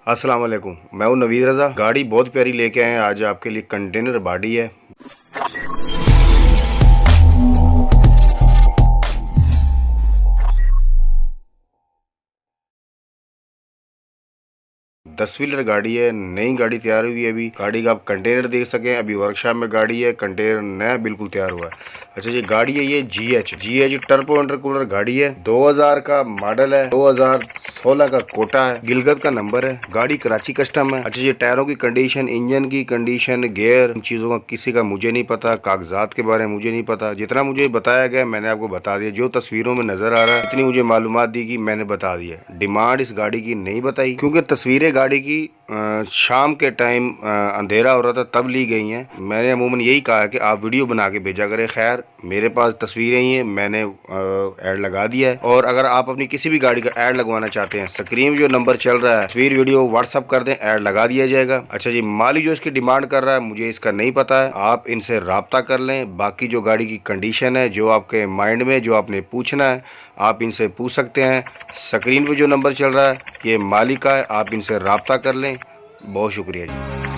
अस्सलाम वालेकुम, मैं हूं नवीद रज़ा। गाड़ी बहुत प्यारी लेके आए हैं आज आपके लिए। कंटेनर बॉडी है, 10 व्हीलर गाड़ी है। नई गाड़ी तैयार हुई है। अभी गाड़ी का आप कंटेनर देख सकें। अभी वर्कशॉप में गाड़ी है, कंटेनर नया बिल्कुल तैयार हुआ है। अच्छा, ये गाड़ी है, ये जी एच टर्बो इंटरकूलर गाड़ी है। 2000 का मॉडल है, 2016 का कोटा है, गिलगत का नंबर है। गाड़ी कराची कस्टम है। अच्छा, ये टायरों की कंडीशन, इंजन की कंडीशन, गियर, इन चीज़ों का किसी का मुझे नहीं पता। कागजात के बारे में मुझे नहीं पता। जितना मुझे बताया गया मैंने आपको बता दिया। जो तस्वीरों में नजर आ रहा है इतनी मुझे मालूमात दी कि मैंने बता दिया। डिमांड इस गाड़ी की नहीं बताई क्योंकि तस्वीरें गाड़ी की शाम के टाइम अंधेरा हो रहा था तब ली गई हैं। मैंने अमूमन यही कहा है कि आप वीडियो बना के भेजा करें। खैर, मेरे पास तस्वीरें ही हैं, मैंने ऐड लगा दिया है। और अगर आप अपनी किसी भी गाड़ी का ऐड लगवाना चाहते हैं, स्क्रीन में जो नंबर चल रहा है, तस्वीर वीडियो व्हाट्सअप कर दें, ऐड लगा दिया जाएगा। अच्छा जी, माली जो इसकी डिमांड कर रहा है मुझे इसका नहीं पता है, आप इनसे रब्ता कर लें। बाकी जो गाड़ी की कंडीशन है, जो आपके माइंड में जो आपने पूछना है, आप इनसे पूछ सकते हैं। स्क्रीन पे जो नंबर चल रहा है ये मालिक का है, आप इनसे रब्ता कर लें। बहुत शुक्रिया जी।